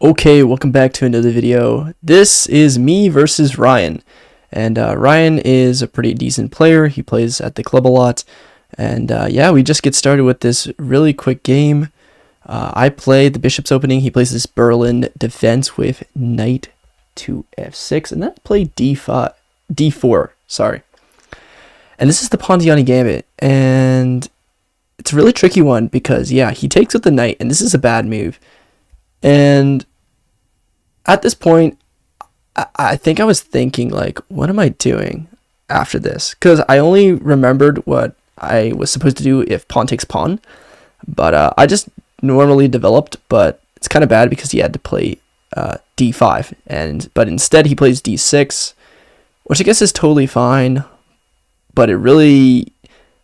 Okay, welcome back to another video. This is me versus Ryan. And Ryan is a pretty decent player. He plays at the club a lot. And yeah, we just get started with this really quick game. I play the bishop's opening. He plays this Berlin defense with knight to f6. And then I play d4, sorry. And this is the Pontiani gambit. And it's a really tricky one because, yeah, he takes with the knight. And this is a bad move. And at this point, I think I was thinking, like, what am I doing after this? Because I only remembered what I was supposed to do if pawn takes pawn. But I just normally developed, but it's kind of bad because he had to play d5. But instead, he plays d6, which I guess is totally fine. But it really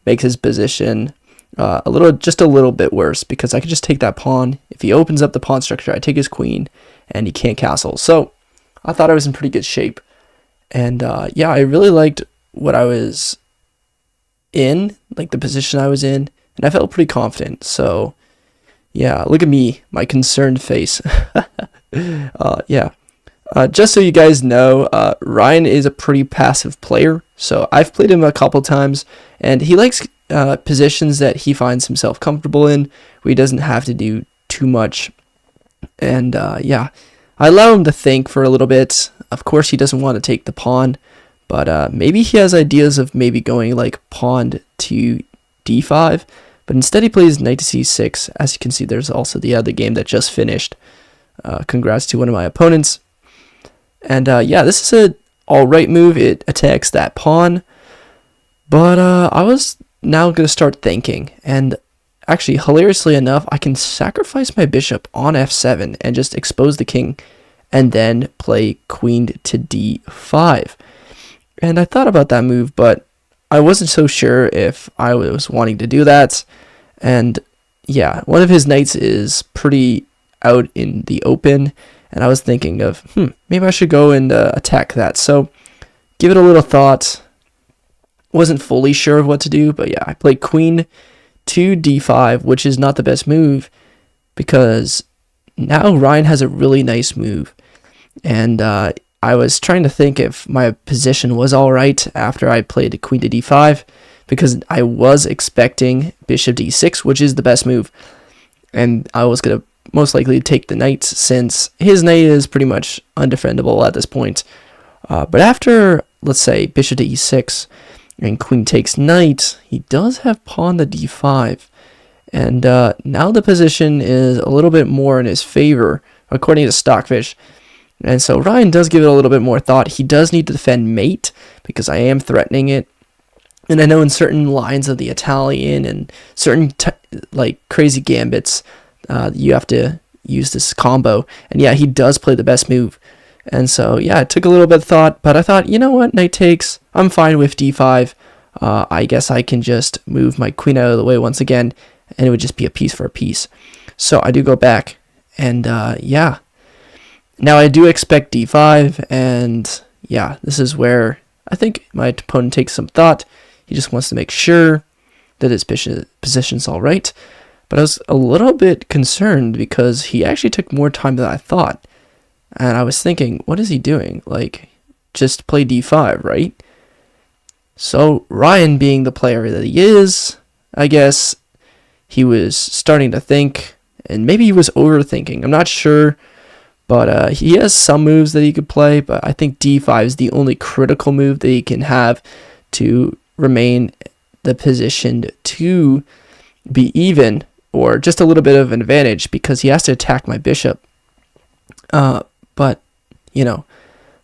makes his position just a little bit worse because I could just take that pawn. If he opens up the pawn structure, I take his queen, and he can't castle. So I thought I was in pretty good shape, and yeah, I really liked what I was in, like the position I was in, and I felt pretty confident. So yeah, look at me, my concerned face. Yeah. Just so you guys know, Ryan is a pretty passive player, so I've played him a couple times, and he likes positions that he finds himself comfortable in, where he doesn't have to do too much. And yeah, I allow him to think for a little bit. Of course, he doesn't want to take the pawn, but maybe he has ideas of maybe going like pawn to d5, but instead he plays knight to c6. As you can see, there's also the other game that just finished. Congrats to one of my opponents. And yeah, this is a alright move. It attacks that pawn. But I was now going to start thinking. And actually, hilariously enough, I can sacrifice my bishop on f7 and just expose the king. And then play queen to d5. And I thought about that move, but I wasn't so sure if I was wanting to do that. And yeah, one of his knights is pretty out in the open. And I was thinking of, maybe I should go and attack that. So give it a little thought. Wasn't fully sure of what to do, but yeah, I played queen to d5, which is not the best move because now Ryan has a really nice move. And I was trying to think if my position was all right after I played queen to d5 because I was expecting bishop d6, which is the best move. And I was going to most likely take the knight since his knight is pretty much undefendable at this point. But after, let's say, bishop to e6 and queen takes knight, he does have pawn to d5. And now the position is a little bit more in his favor, according to Stockfish. And so Ryan does give it a little bit more thought. He does need to defend mate because I am threatening it. And I know in certain lines of the Italian and certain like crazy gambits, you have to use this combo. And yeah, he does play the best move. And so yeah, it took a little bit of thought, but I thought, you know what, knight takes, I'm fine with d5. I guess I can just move my queen out of the way once again, and it would just be a piece for a piece. So I do go back, and yeah. Now I do expect d5, and yeah, this is where I think my opponent takes some thought. He just wants to make sure that his position's all right. But I was a little bit concerned because he actually took more time than I thought. And I was thinking, what is he doing? Like, just play d5, right? So Ryan, being the player that he is, I guess he was starting to think, and maybe he was overthinking. I'm not sure, but he has some moves that he could play, but I think d5 is the only critical move that he can have to remain the position to be even, or just a little bit of an advantage, because he has to attack my bishop. But, you know,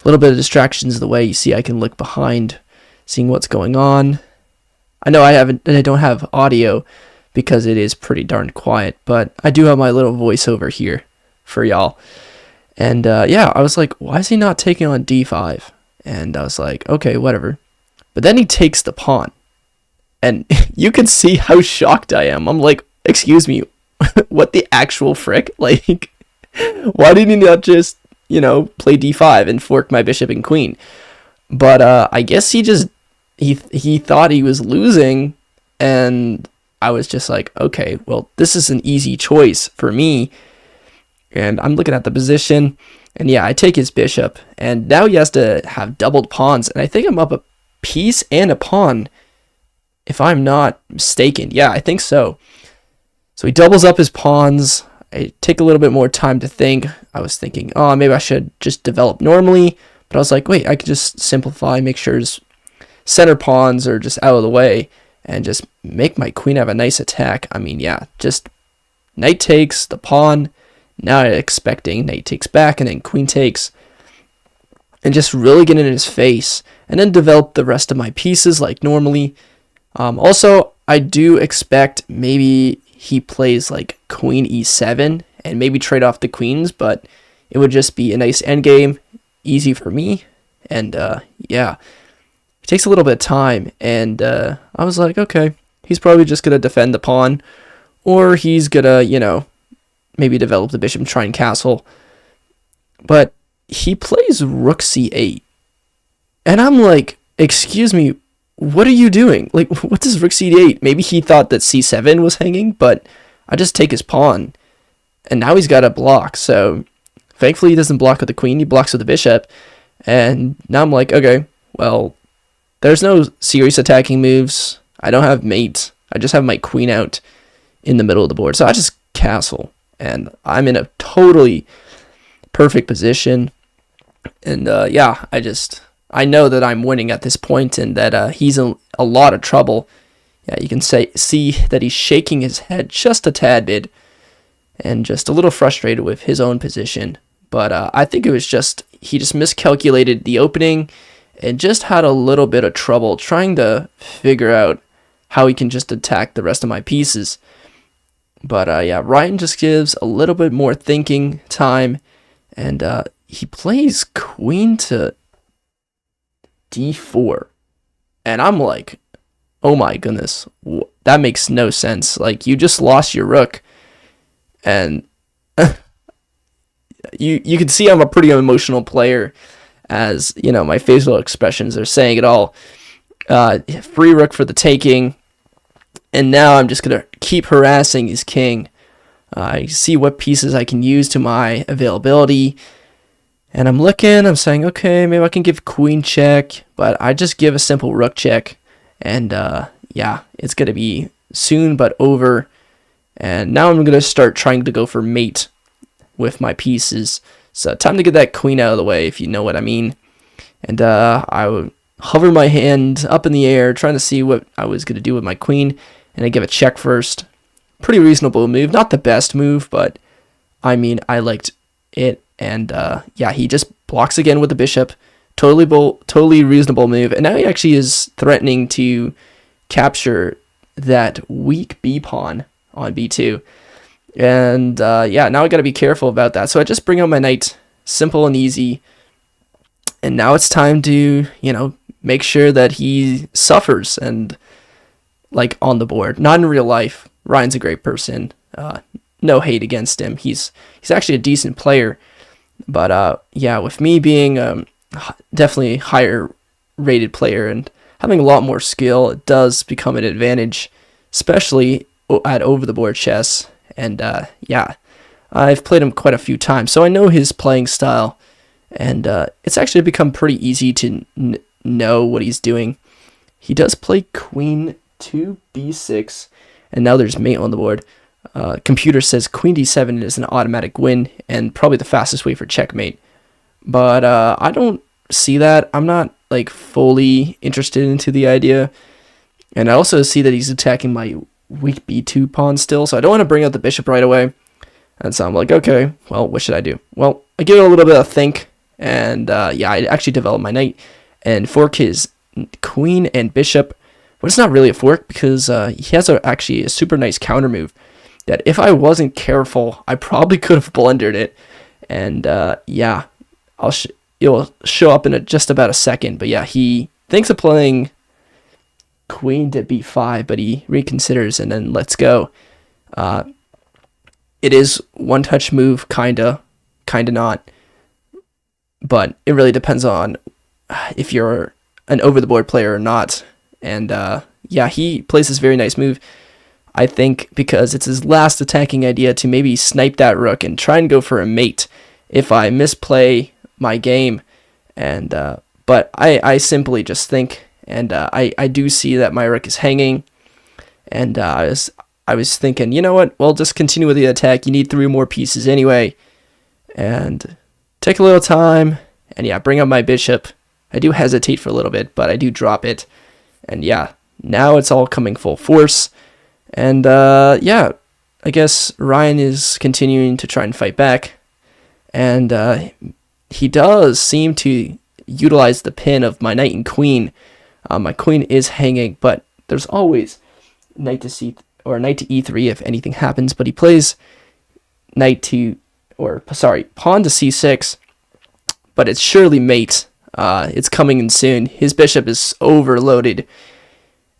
a little bit of distractions in the way. You see, I can look behind, seeing what's going on. I know I don't have audio because it is pretty darn quiet, but I do have my little voiceover here for y'all. And yeah, I was like, why is he not taking on d5? And I was like, okay, whatever. But then he takes the pawn. And you can see how shocked I am. I'm like, excuse me, what the actual frick? Like, why didn't he not just, play d5 and fork my bishop and queen? But I guess he thought he was losing, and I was just like, okay, well, this is an easy choice for me. And I'm looking at the position, and yeah, I take his bishop, and now he has to have doubled pawns, and I think I'm up a piece and a pawn, if I'm not mistaken. Yeah, I think so. So he doubles up his pawns. I take a little bit more time to think. I was thinking, oh, maybe I should just develop normally, but I was like, wait, I could just simplify, make sure his center pawns are just out of the way, and just make my queen have a nice attack. I mean, yeah, just knight takes the pawn. Now I'm expecting knight takes back and then queen takes, and just really get in his face, and then develop the rest of my pieces like normally. Also, I do expect maybe he plays like queen e7 and maybe trade off the queens, but it would just be a nice endgame, easy for me. And yeah, it takes a little bit of time, and I was like, okay, he's probably just gonna defend the pawn, or he's gonna, maybe develop the bishop and try and castle. But he plays rook c8. And I'm like, excuse me, what are you doing? Like, what does rook c8? Maybe he thought that c7 was hanging, but I just take his pawn. And now he's got a block. So thankfully he doesn't block with the queen, he blocks with the bishop. And now I'm like, okay, well, there's no serious attacking moves. I don't have mate. I just have my queen out in the middle of the board. So I just castle. And I'm in a totally perfect position. And yeah, I know that I'm winning at this point, and that he's in a lot of trouble. Yeah, you can see that he's shaking his head just a tad bit, and just a little frustrated with his own position. But I think it was he just miscalculated the opening, and just had a little bit of trouble trying to figure out how he can just attack the rest of my pieces. But yeah, Ryan just gives a little bit more thinking time, and he plays queen to d4. And I'm like, oh my goodness, that makes no sense. Like, you just lost your rook, and you can see I'm a pretty emotional player, as my facial expressions are saying it all. Free rook for the taking. And now I'm just going to keep harassing his king. I see what pieces I can use to my availability. And I'm saying, okay, maybe I can give queen check. But I just give a simple rook check. And yeah, it's going to be soon but over. And now I'm going to start trying to go for mate with my pieces. So time to get that queen out of the way, if you know what I mean. And I would hover my hand up in the air, trying to see what I was going to do with my queen. And I give a check first. Pretty reasonable move. Not the best move, but I mean, I liked it. And yeah, he just blocks again with the bishop. Totally reasonable move. And now he actually is threatening to capture that weak b pawn on b2. And yeah, now I got to be careful about that. So I just bring out my knight, simple and easy. And now it's time to, make sure that he suffers and like on the board. Not in real life. Ryan's a great person. No hate against him. He's actually a decent player. But yeah, with me being definitely higher rated player and having a lot more skill, it does become an advantage, especially at over the board chess. And yeah, I've played him quite a few times, so I know his playing style. And it's actually become pretty easy to know what he's doing. He does play queen to b6, and now there's mate on the board. Computer says queen d7 is an automatic win, and probably the fastest way for checkmate. But I don't see that. I'm not like fully interested into the idea. And I also see that he's attacking my weak b2 pawn still, so I don't want to bring out the bishop right away. And so I'm like, okay, well, what should I do? Well, I give it a little bit of think, and yeah, I actually develop my knight and fork his queen and bishop. But it's not really a fork, because he has actually a super nice counter move that if I wasn't careful, I probably could have blundered it. And yeah, it will show up in just about a second. But yeah, he thinks of playing queen to b5, but he reconsiders and then lets go. It is one touch move, kinda not. But it really depends on if you're an over the board player or not. And yeah, he plays this very nice move. I think because it's his last attacking idea to maybe snipe that rook and try and go for a mate if I misplay my game. And but I simply just think, and I do see that my rook is hanging, and I was thinking, you know what? Well, just continue with the attack. You need 3 more pieces anyway, and take a little time, and yeah, bring up my bishop. I do hesitate for a little bit, but I do drop it, and yeah, now it's all coming full force. And yeah, I guess Ryan is continuing to try and fight back, and he does seem to utilize the pin of my knight and queen. My queen is hanging, but there's always knight to c or knight to e3 if anything happens. But he plays pawn to c6, but it's surely mate. It's coming in soon. His bishop is overloaded,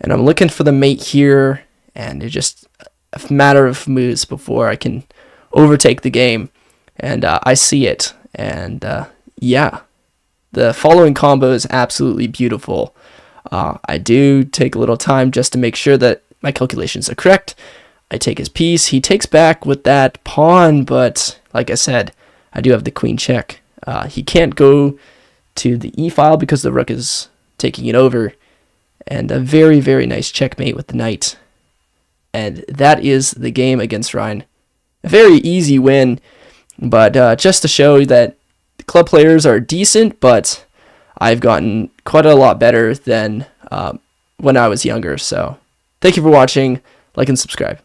and I'm looking for the mate here. And it's just a matter of moves before I can overtake the game. And I see it. And yeah, the following combo is absolutely beautiful. I do take a little time just to make sure that my calculations are correct. I take his piece. He takes back with that pawn, but like I said, I do have the queen check. He can't go to the e file because the rook is taking it over. And a very, very nice checkmate with the knight. And that is the game against Ryan. A very easy win, but just to show that club players are decent, but I've gotten quite a lot better than when I was younger. So thank you for watching. Like and subscribe.